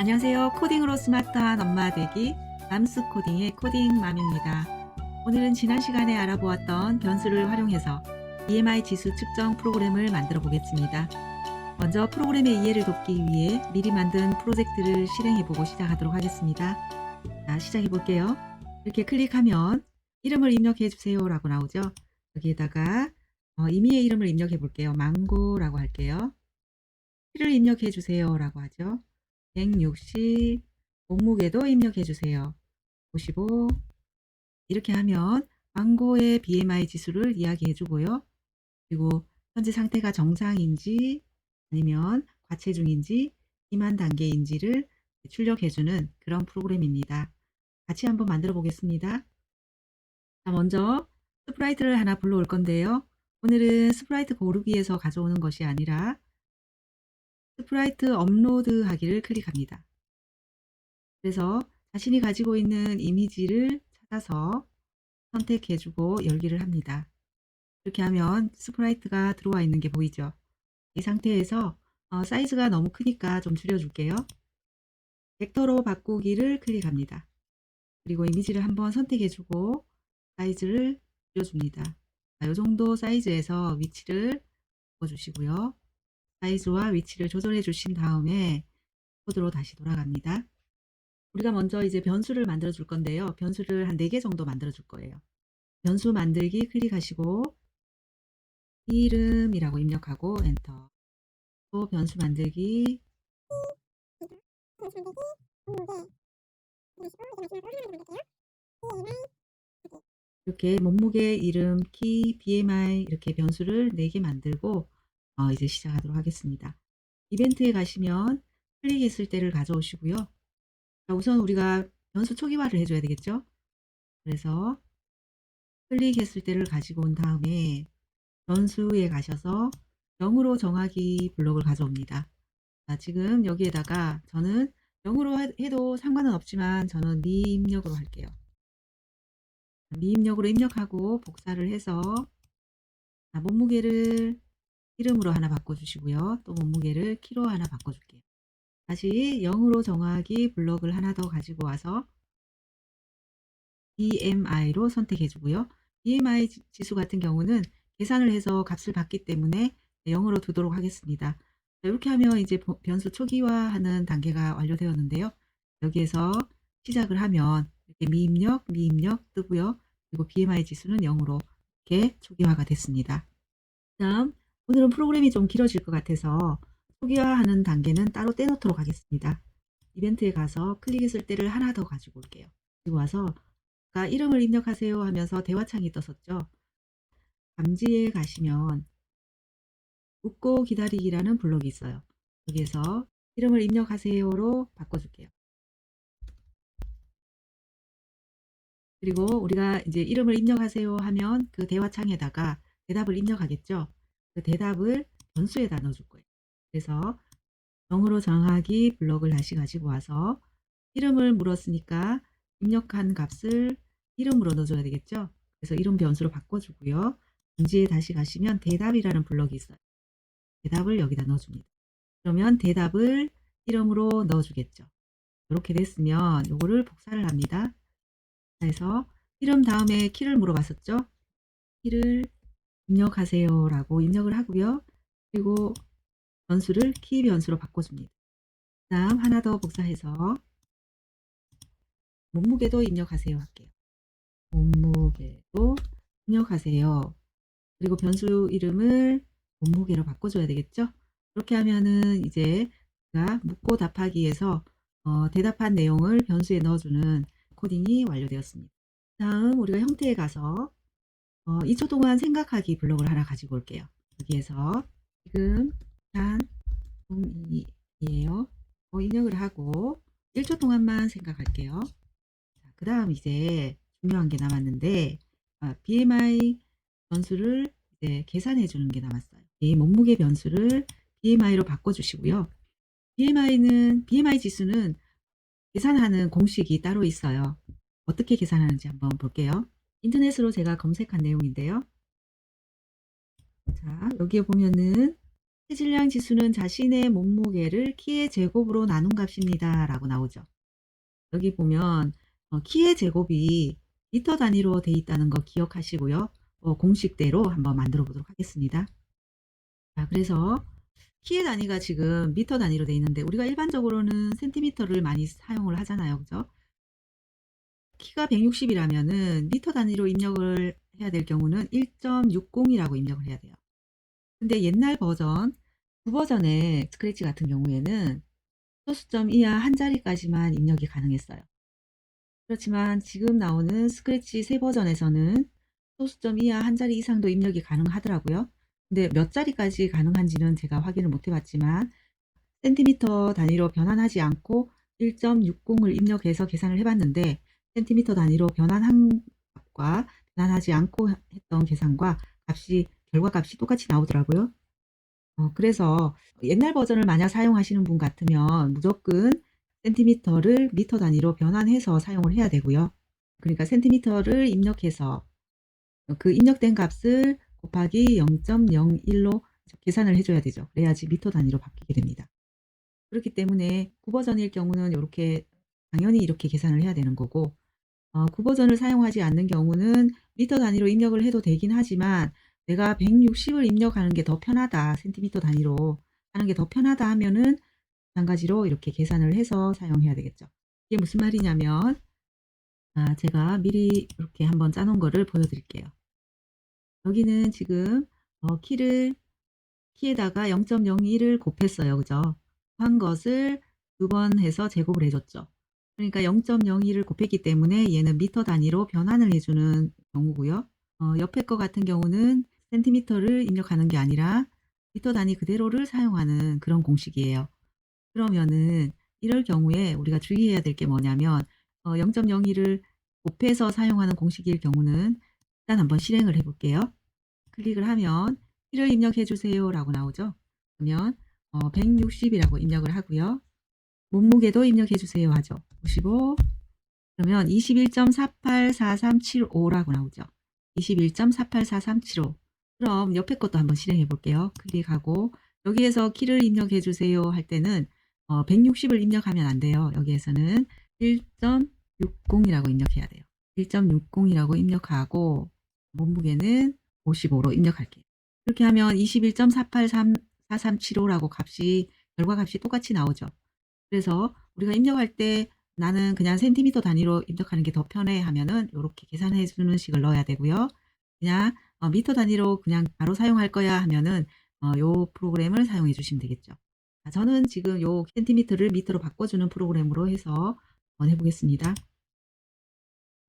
안녕하세요. 코딩으로 스마트한 엄마 되기 맘스 코딩의 코딩맘입니다. 오늘은 지난 시간에 알아보았던 변수를 활용해서 BMI 지수 측정 프로그램을 만들어 보겠습니다. 먼저 프로그램의 이해를 돕기 위해 미리 만든 프로젝트를 실행해 보고 시작하도록 하겠습니다. 자, 시작해 볼게요. 이렇게 클릭하면 이름을 입력해 주세요 라고 나오죠. 여기에다가 임의의 이름을 입력해 볼게요. 망고라고 할게요. 키를 입력해 주세요 라고 하죠. 160, 몸무게도 입력해 주세요. 55. 이렇게 하면 망고의 BMI 지수를 이야기해 주고요. 그리고 현재 상태가 정상인지 아니면 과체중인지 비만 단계인지를 출력해 주는 그런 프로그램입니다. 같이 한번 만들어 보겠습니다. 자, 먼저 스프라이트를 하나 불러올 건데요. 오늘은 스프라이트 고르기에서 가져오는 것이 아니라 스프라이트 업로드 하기를 클릭합니다. 그래서 자신이 가지고 있는 이미지를 찾아서 선택해 주고 열기를 합니다. 이렇게 하면 스프라이트가 들어와 있는 게 보이죠. 이 상태에서 사이즈가 너무 크니까 좀 줄여 줄게요. 벡터로 바꾸기를 클릭합니다. 그리고 이미지를 한번 선택해 주고 사이즈를 줄여줍니다. 이 정도 사이즈에서 위치를 바꿔주시고요. 사이즈와 위치를 조절해 주신 다음에 코드로 다시 돌아갑니다. 우리가 먼저 이제 변수를 만들어 줄 건데요. 변수를 한 4개 정도 만들어 줄 거예요. 변수 만들기 클릭하시고 이름이라고 입력하고 엔터. 또 변수 만들기 이렇게 몸무게, 이름, 키, BMI 이렇게 변수를 4개 만들고 이제 시작하도록 하겠습니다. 이벤트에 가시면 클릭했을 때를 가져오시고요. 자, 우선 우리가 변수 초기화를 해줘야 되겠죠. 그래서 클릭했을 때를 가지고 온 다음에 변수에 가셔서 0으로 정하기 블록을 가져옵니다. 자, 지금 여기에다가 저는 0으로 해도 상관은 없지만 저는 미입력으로 할게요. 미입력으로 입력하고 복사를 해서 몸무게를 이름으로 하나 바꿔주시고요. 또 몸무게를 키로 하나 바꿔줄게요. 다시 0으로 정하기 블록을 하나 더 가지고 와서 BMI로 선택해 주고요. BMI 지수 같은 경우는 계산을 해서 값을 받기 때문에 0으로 두도록 하겠습니다. 자, 이렇게 하면 이제 변수 초기화하는 단계가 완료되었는데요. 여기에서 시작을 하면 이렇게 미입력 뜨고요. 그리고 BMI 지수는 0으로 이렇게 초기화가 됐습니다. 다음, 오늘은 프로그램이 좀 길어질 것 같아서 초기화하는 단계는 따로 떼놓도록 하겠습니다. 이벤트에 가서 클릭했을 때를 하나 더 가지고 올게요. 그리고 와서 아까 이름을 입력하세요 하면서 대화창이 떴었죠. 감지에 가시면 웃고 기다리기라는 블록이 있어요. 여기에서 이름을 입력하세요로 바꿔줄게요. 그리고 우리가 이제 이름을 입력하세요 하면 그 대화창에다가 대답을 입력하겠죠. 그 대답을 변수에다 넣어줄 거예요. 그래서 0으로 정하기 블록을 다시 가지고 와서 이름을 물었으니까 입력한 값을 이름으로 넣어줘야 되겠죠. 그래서 이름 변수로 바꿔주고요. 공지에 다시 가시면 대답이라는 블록이 있어요. 대답을 여기다 넣어줍니다. 그러면 대답을 이름으로 넣어주겠죠. 이렇게 됐으면 요거를 복사를 합니다. 그래서 이름 다음에 키를 물어봤었죠. 키를 입력하세요 라고 입력을 하고요. 그리고 변수를 키 변수로 바꿔줍니다. 그 다음 하나 더 복사해서 몸무게도 입력하세요 할게요. 몸무게도 입력하세요. 그리고 변수 이름을 몸무게로 바꿔줘야 되겠죠. 그렇게 하면은 이제 제가 묻고 답하기에서 대답한 내용을 변수에 넣어주는 코딩이 완료되었습니다. 다음 우리가 형태에 가서 2초 동안 생각하기 블록을 하나 가지고 올게요. 여기에서 지금 단 이에요. 입력을 하고 1초 동안만 생각할게요. 그 다음 이제 중요한 게 남았는데 BMI 변수를 이제 계산해 주는 게 남았어요. 이 몸무게 변수를 BMI로 바꿔주시고요. BMI 지수는 계산하는 공식이 따로 있어요. 어떻게 계산하는지 한번 볼게요. 인터넷으로 제가 검색한 내용인데요. 자, 여기에 보면은 체질량 지수는 자신의 몸무게를 키의 제곱으로 나눈 값입니다. 라고 나오죠. 여기 보면 키의 제곱이 미터 단위로 돼 있다는 거 기억하시고요. 공식대로 한번 만들어 보도록 하겠습니다. 자, 그래서 키의 단위가 지금 미터 단위로 돼 있는데 우리가 일반적으로는 센티미터를 많이 사용을 하잖아요. 그죠? 키가 160이라면은 미터 단위로 입력을 해야 될 경우는 1.60이라고 입력을 해야 돼요. 근데 옛날 버전, 구버전의 스크래치 같은 경우에는 소수점 이하 한 자리까지만 입력이 가능했어요. 그렇지만 지금 나오는 스크래치 새 버전에서는 소수점 이하 한 자리 이상도 입력이 가능하더라고요. 근데 몇 자리까지 가능한지는 제가 확인을 못 해봤지만 센티미터 단위로 변환하지 않고 1.60을 입력해서 계산을 해봤는데 센티미터 단위로 변환한 값과 변환하지 않고 했던 계산과 결과값이 똑같이 나오더라고요. 그래서 옛날 버전을 만약 사용하시는 분 같으면 무조건 센티미터를 미터 단위로 변환해서 사용을 해야 되고요. 그러니까 센티미터를 입력해서 그 입력된 값을 곱하기 0.01로 계산을 해줘야 되죠. 그래야지 미터 단위로 바뀌게 됩니다. 그렇기 때문에 구버전일 경우는 이렇게 당연히 이렇게 계산을 해야 되는 거고, 구버전을 사용하지 않는 경우는 미터 단위로 입력을 해도 되긴 하지만 내가 160을 입력하는 게 더 편하다, 센티미터 단위로 하는 게 더 편하다 하면은 마찬가지로 이렇게 계산을 해서 사용해야 되겠죠. 이게 무슨 말이냐면 제가 미리 이렇게 한번 짜놓은 거를 보여드릴게요. 여기는 지금 키에다가 0.01을 곱했어요. 그죠? 한 것을 두 번 해서 제곱을 해줬죠. 그러니까 0.01을 곱했기 때문에 얘는 미터 단위로 변환을 해주는 경우고요. 옆에 거 같은 경우는 센티미터를 입력하는 게 아니라 미터 단위 그대로를 사용하는 그런 공식이에요. 그러면은 이럴 경우에 우리가 주의해야 될 게 뭐냐면 0.01을 곱해서 사용하는 공식일 경우는 일단 한번 실행을 해볼게요. 클릭을 하면 키를 입력해 주세요 라고 나오죠. 그러면 160이라고 입력을 하고요. 몸무게도 입력해 주세요 하죠. 55. 그러면 21.484375라고 나오죠. 21.484375. 그럼 옆에 것도 한번 실행해 볼게요. 클릭하고 여기에서 키를 입력해 주세요 할 때는 160을 입력하면 안 돼요. 여기에서는 1.60이라고 입력해야 돼요. 1.60이라고 입력하고 몸무게는 55로 입력할게요. 이렇게 하면 21.484375라고 결과값이 똑같이 나오죠. 그래서 우리가 입력할 때 나는 그냥 센티미터 단위로 입력하는 게 더 편해 하면은 요렇게 계산해 주는 식을 넣어야 되고요. 그냥 미터 단위로 그냥 바로 사용할 거야 하면은 요 프로그램을 사용해 주시면 되겠죠. 자, 저는 지금 요 센티미터를 미터로 바꿔주는 프로그램으로 해서 한번 해보겠습니다.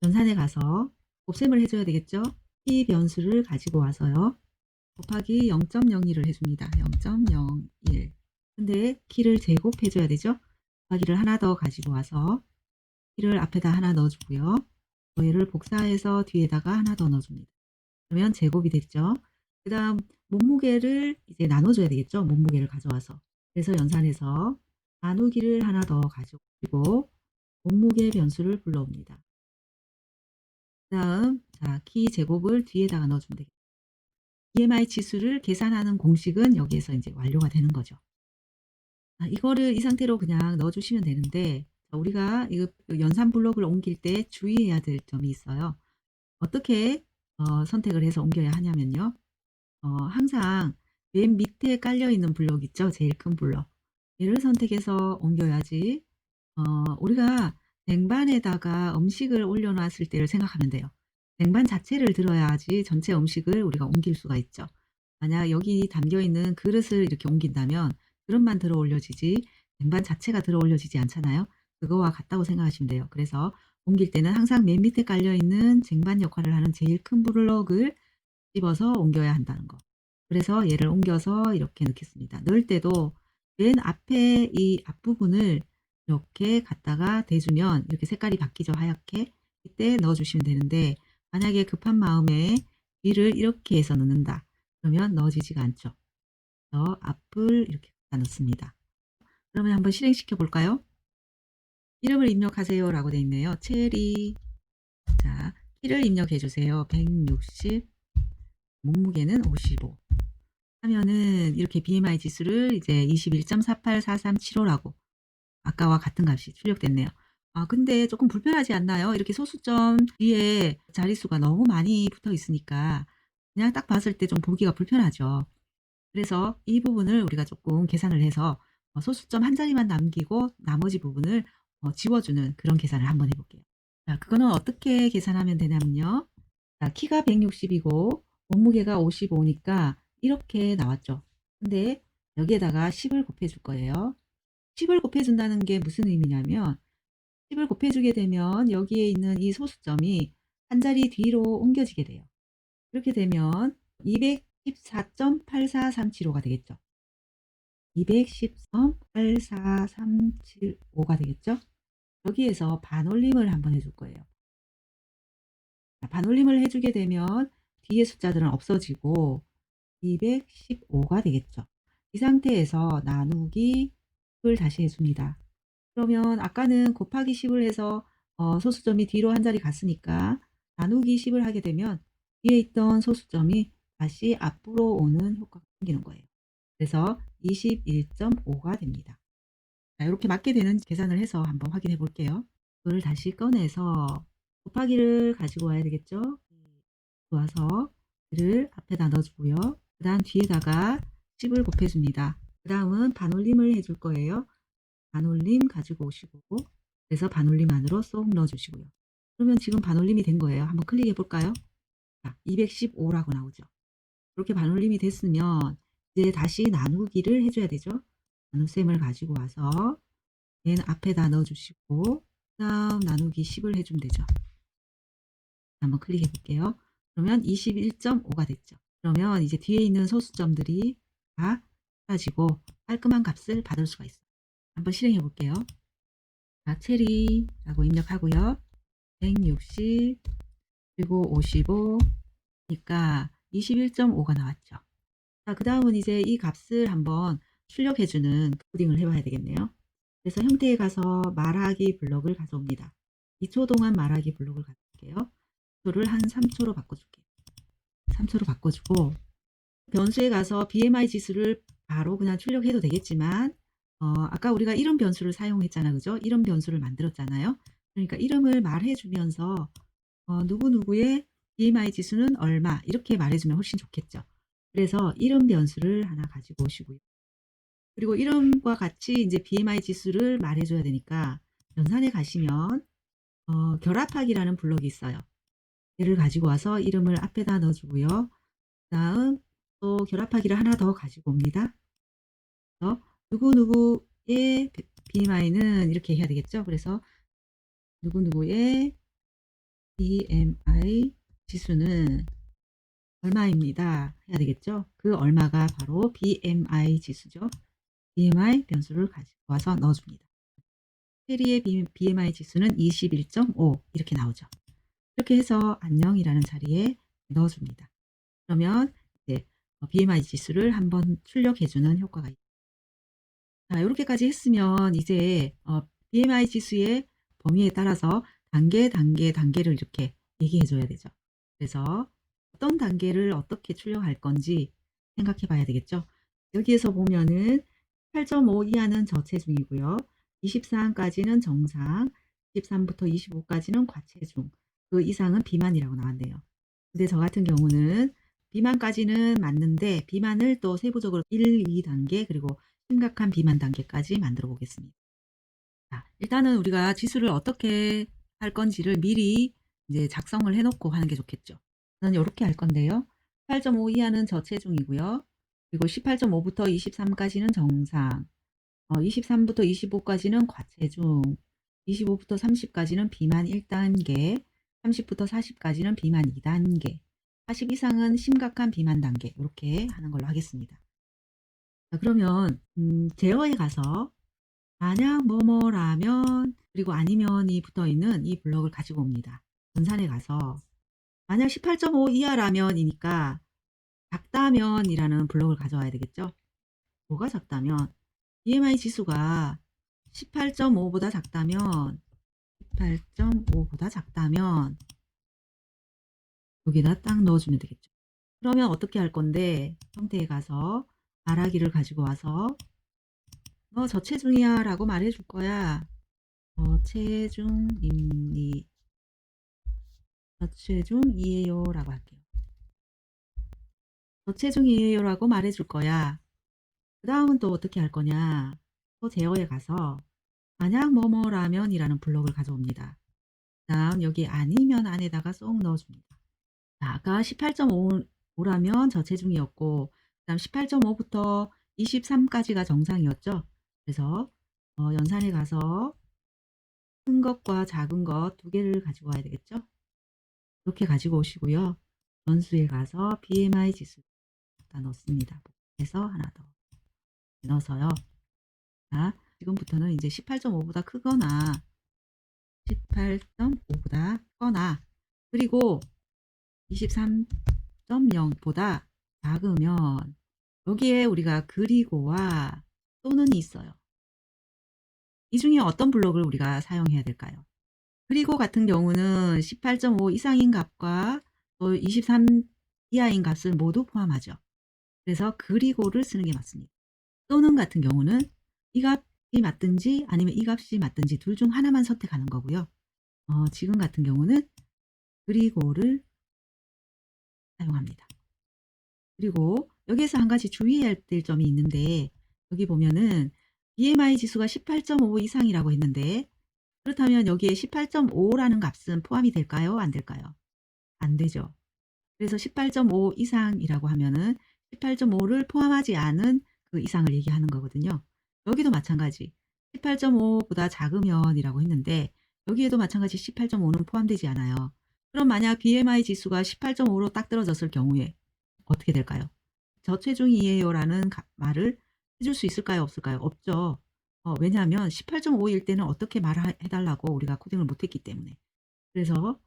연산에 가서 곱셈을 해줘야 되겠죠. 키 변수를 가지고 와서요. 곱하기 0.01을 해줍니다. 0.01. 근데 키를 제곱해줘야 되죠. 곱하기를 하나 더 가지고 와서 키를 앞에다 하나 넣어주고요. 얘를 복사해서 뒤에다가 하나 더 넣어줍니다. 그러면 제곱이 됐죠. 그 다음 몸무게를 이제 나눠줘야 되겠죠. 몸무게를 가져와서. 그래서 연산해서 나누기를 하나 더 가지고 몸무게 변수를 불러옵니다. 그 다음 키 제곱을 뒤에다가 넣어주면 되겠죠. BMI 지수를 계산하는 공식은 여기에서 이제 완료가 되는 거죠. 이거를 이 상태로 그냥 넣어주시면 되는데 우리가 이거 연산 블록을 옮길 때 주의해야 될 점이 있어요. 어떻게 선택을 해서 옮겨야 하냐면요. 항상 맨 밑에 깔려 있는 블록 있죠. 제일 큰 블록. 얘를 선택해서 옮겨야지 우리가 쟁반에다가 음식을 올려놨을 때를 생각하면 돼요. 쟁반 자체를 들어야지 전체 음식을 우리가 옮길 수가 있죠. 만약 여기 담겨있는 그릇을 이렇게 옮긴다면 그릇만 들어 올려지지 쟁반 자체가 들어 올려지지 않잖아요. 그거와 같다고 생각하시면 돼요. 그래서 옮길 때는 항상 맨 밑에 깔려있는 쟁반 역할을 하는 제일 큰 블럭을 집어서 옮겨야 한다는 거. 그래서 얘를 옮겨서 이렇게 넣겠습니다. 넣을 때도 맨 앞에 이 앞부분을 이렇게 갖다가 대주면 이렇게 색깔이 바뀌죠. 하얗게. 이때 넣어주시면 되는데 만약에 급한 마음에 위를 이렇게 해서 넣는다. 그러면 넣어지지가 않죠. 그래서 앞을 이렇게 갖다 넣습니다. 그러면 한번 실행시켜 볼까요? 이름을 입력하세요 라고 되어 있네요. 체리. 자, 키를 입력해 주세요. 160. 몸무게는 55. 하면은 이렇게 BMI 지수를 이제 21.48437호라고 아까와 같은 값이 출력됐네요. 아 근데 조금 불편하지 않나요? 이렇게 소수점 뒤에 자릿수가 너무 많이 붙어 있으니까 그냥 딱 봤을 때 좀 보기가 불편하죠. 그래서 이 부분을 우리가 조금 계산을 해서 소수점 한 자리만 남기고 나머지 부분을 지워주는 그런 계산을 한번 해 볼게요. 자 그거는 어떻게 계산하면 되냐면요. 자 키가 160 이고 몸무게가 55 니까 이렇게 나왔죠. 근데 여기에다가 10을 곱해 줄 거예요. 10을 곱해 준다는 게 무슨 의미냐면 10을 곱해 주게 되면 여기에 있는 이 소수점이 한 자리 뒤로 옮겨지게 돼요. 그렇게 되면 214.84375가 되겠죠. 210.84375가 되겠죠. 여기에서 반올림을 한번 해줄 거예요. 자, 반올림을 해주게 되면 뒤에 숫자들은 없어지고 215가 되겠죠. 이 상태에서 나누기 10을 다시 해줍니다. 그러면 아까는 곱하기 10을 해서 소수점이 뒤로 한 자리 갔으니까 나누기 10을 하게 되면 뒤에 있던 소수점이 다시 앞으로 오는 효과가 생기는 거예요. 그래서 21.5가 됩니다. 자, 이렇게 맞게 되는 계산을 해서 한번 확인해 볼게요. 그걸 다시 꺼내서 곱하기를 가지고 와야 되겠죠. 와서 를 앞에다 넣어주고요. 그 다음 뒤에다가 10을 곱해줍니다. 그 다음은 반올림을 해줄 거예요. 반올림 가지고 오시고 그래서 반올림 안으로 쏙 넣어주시고요. 그러면 지금 반올림이 된 거예요. 한번 클릭해 볼까요? 자, 215라고 나오죠. 이렇게 반올림이 됐으면 이제 다시 나누기를 해줘야 되죠. 나눗셈을 가지고 와서 맨 앞에다 넣어주시고 그 다음 나누기 10을 해주면 되죠. 한번 클릭해 볼게요. 그러면 21.5가 됐죠. 그러면 이제 뒤에 있는 소수점들이 다 사라지고 깔끔한 값을 받을 수가 있어요. 한번 실행해 볼게요. 자, 체리라고 입력하고요. 160 그리고 55니까 21.5가 나왔죠. 자, 그 다음은 이제 이 값을 한번 출력해 주는 코딩을 해 봐야 되겠네요. 그래서 형태에 가서 말하기 블록을 가져옵니다. 2초 동안 말하기 블록을 가져올게요. 초를 한 3초로 바꿔줄게요. 3초로 바꿔주고 변수에 가서 BMI 지수를 바로 그냥 출력해도 되겠지만 아까 우리가 이름 변수를 사용했잖아. 그죠? 이름 변수를 만들었잖아요. 그러니까 이름을 말해 주면서 누구누구의 BMI 지수는 얼마 이렇게 말해 주면 훨씬 좋겠죠. 그래서 이름 변수를 하나 가지고 오시고요. 그리고 이름과 같이 이제 BMI 지수를 말해 줘야 되니까 연산에 가시면 결합하기라는 블록이 있어요. 얘를 가지고 와서 이름을 앞에다 넣어 주고요. 그다음 또 결합하기를 하나 더 가지고 옵니다. 그래서 누구누구의 BMI는 이렇게 해야 되겠죠. 그래서 누구누구의 BMI 지수는 얼마입니다. 해야 되겠죠. 그 얼마가 바로 BMI 지수죠. BMI 변수를 가지고 와서 넣어줍니다. 체리의 BMI 지수는 21.5 이렇게 나오죠. 이렇게 해서 안녕이라는 자리에 넣어줍니다. 그러면 이제 BMI 지수를 한번 출력해주는 효과가 있습니다. 자, 이렇게까지 했으면 이제 BMI 지수의 범위에 따라서 단계를 이렇게 얘기해 줘야 되죠. 그래서 어떤 단계를 어떻게 출력할 건지 생각해 봐야 되겠죠. 여기에서 보면은 8.5 이하는 저체중이고요. 23까지는 정상, 23부터 25까지는 과체중, 그 이상은 비만이라고 나왔네요. 근데 저 같은 경우는 비만까지는 맞는데 비만을 또 세부적으로 1, 2단계 그리고 심각한 비만 단계까지 만들어 보겠습니다. 자, 일단은 우리가 지수를 어떻게 할 건지를 미리 이제 작성을 해 놓고 하는 게 좋겠죠. 저는 요렇게 할 건데요. 8.5 이하는 저체중이고요. 그리고 18.5부터 23까지는 정상, 23부터 25까지는 과체중, 25부터 30까지는 비만 1단계, 30부터 40까지는 비만 2단계, 40 이상은 심각한 비만 단계 이렇게 하는 걸로 하겠습니다. 자, 그러면 제어에 가서 만약 뭐뭐라면 그리고 아니면이 붙어 있는 이 블럭을 가지고 옵니다. 분산에 가서 만약 18.5 이하라면이니까 작다면이라는 블럭을 가져와야 되겠죠. 뭐가 작다면 BMI 지수가 18.5보다 작다면 18.5보다 작다면 여기다 딱 넣어주면 되겠죠. 그러면 어떻게 할 건데 형태에 가서 말하기를 가지고 와서 너 저체중이야 라고 말해 줄 거야. 저체중입니 저체중이에요 라고 할게요. 저체중이에요 라고 말해 줄 거야. 그 다음은 또 어떻게 할 거냐. 또 제어에 가서 만약 뭐뭐라면 이라는 블록을 가져옵니다. 그 다음 여기 아니면 안에다가 쏙 넣어줍니다. 자, 아까 18.5라면 저체중이었고 그 다음 18.5부터 23까지가 정상이었죠. 그래서 연산에 가서 큰 것과 작은 것 두 개를 가지고 와야 되겠죠. 이렇게 가지고 오시고요. 변수에 가서 BMI 지수 다 넣습니다. 그래서 하나 더 넣어서요. 자, 지금부터는 이제 18.5보다 크거나 18.5보다 크거나 그리고 23.0보다 작으면 여기에 우리가 그리고와 또는이 있어요. 이 중에 어떤 블록을 우리가 사용해야 될까요? 그리고 같은 경우는 18.5 이상인 값과 또 23 이하인 값을 모두 포함하죠. 그래서 그리고를 쓰는 게 맞습니다. 또는 같은 경우는 이 값이 맞든지 아니면 이 값이 맞든지 둘 중 하나만 선택하는 거고요. 지금 같은 경우는 그리고를 사용합니다. 그리고 여기에서 한 가지 주의해야 될 점이 있는데 여기 보면은 BMI 지수가 18.5 이상이라고 했는데 그렇다면 여기에 18.5라는 값은 포함이 될까요? 안 될까요? 안 되죠. 그래서 18.5 이상이라고 하면은 18.5를 포함하지 않은 그 이상을 얘기하는 거거든요. 여기도 마찬가지 18.5보다 작으면이라고 했는데 여기에도 마찬가지 18.5는 포함되지 않아요. 그럼 만약 BMI 지수가 18.5로 딱 떨어졌을 경우에 어떻게 될까요? 저체중이에요 라는 말을 해줄 수 있을까요? 없을까요? 없죠. 왜냐하면 18.5일 때는 어떻게 말해달라고 우리가 코딩을 못했기 때문에. 그래서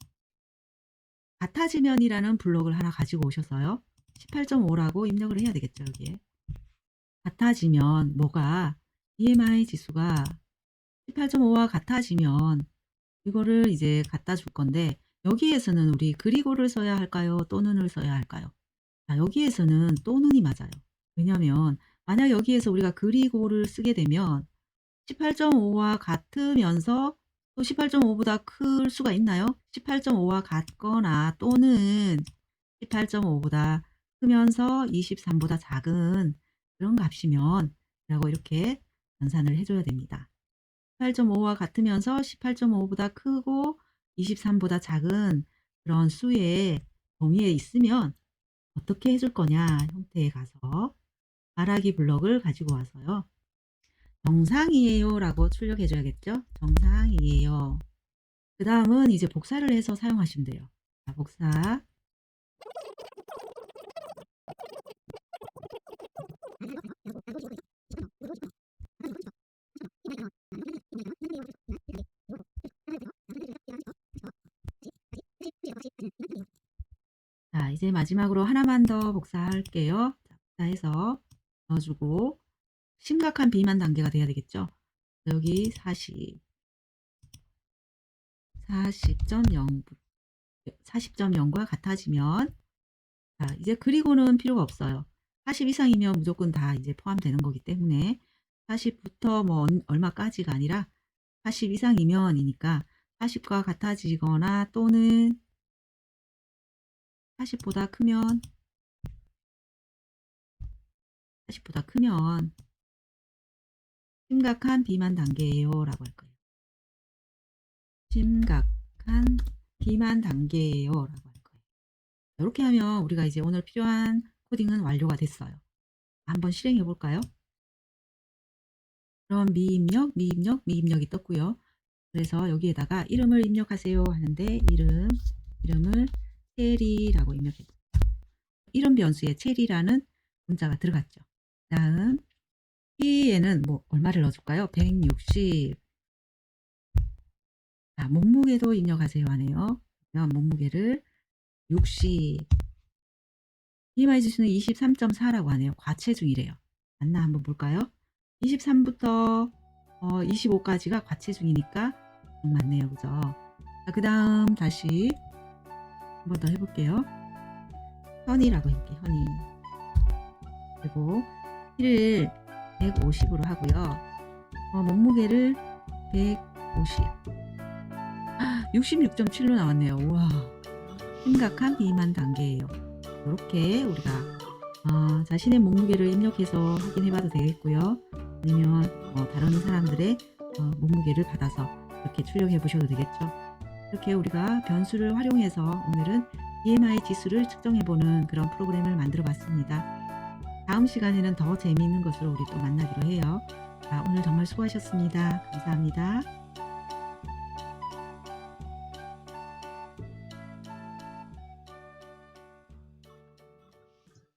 같아지면이라는 블록을 하나 가지고 오셔서요. 18.5라고 입력을 해야 되겠죠. 여기에. 같아지면 뭐가 BMI 지수가 18.5와 같아지면 이거를 이제 갖다 줄 건데 여기에서는 우리 그리고를 써야 할까요? 또는을 써야 할까요? 자, 여기에서는 또는이 맞아요. 왜냐하면 만약 여기에서 우리가 그리고를 쓰게 되면 18.5와 같으면서 또 18.5보다 클 수가 있나요? 18.5와 같거나 또는 18.5보다 크면서 23보다 작은 그런 값이면 라고 이렇게 연산을 해줘야 됩니다. 18.5와 같으면서 18.5보다 크고 23보다 작은 그런 수의 범위에 있으면 어떻게 해줄 거냐 형태에 가서 말하기 블럭을 가지고 와서요. 정상이에요 라고 출력해 줘야겠죠. 정상이에요. 그 다음은 이제 복사를 해서 사용하시면 돼요. 자, 복사. 자, 이제 마지막으로 하나만 더 복사할게요. 자, 복사해서 넣어주고 심각한 비만 단계가 돼야 되겠죠. 여기 40.0과 같아지면 자, 이제 그리고는 필요가 없어요. 40 이상이면 무조건 다 이제 포함되는 거기 때문에 40부터 뭐 얼마까지가 아니라 40 이상이면이니까 40과 같아지거나 또는 40보다 크면 40보다 크면 심각한 비만 단계예요 라고 할 거예요. 심각한 비만 단계예요 라고 할 거예요. 이렇게 하면 우리가 이제 오늘 필요한 코딩은 완료가 됐어요. 한번 실행해 볼까요? 그럼 미입력이 떴고요. 그래서 여기에다가 이름을 입력하세요 하는데 이름을 체리라고 입력해 요 이름 변수에 체리라는 문자가 들어갔죠. 다음 키에는 뭐 얼마를 넣어줄까요? 160. 자, 몸무게도 입력하세요 하네요. 그러면 몸무게를 60. BMI 지수는 23.4라고 하네요. 과체중이래요. 맞나 한번 볼까요? 23부터 25까지가 과체중이니까 맞네요. 그죠? 자, 그 다음 다시 한 번 더 해볼게요. 현이라고 해볼게요. 현이. 그리고 키를 150으로 하고요. 몸무게를 150. 66.7로 나왔네요. 우와. 심각한 비만 단계예요. 이렇게 우리가 자신의 몸무게를 입력해서 확인해봐도 되겠고요. 아니면 다른 사람들의 몸무게를 받아서 이렇게 출력해 보셔도 되겠죠. 이렇게 우리가 변수를 활용해서 오늘은 BMI 지수를 측정해보는 그런 프로그램을 만들어 봤습니다. 다음 시간에는 더 재미있는 것으로 우리 또 만나기로 해요. 자, 오늘 정말 수고하셨습니다. 감사합니다.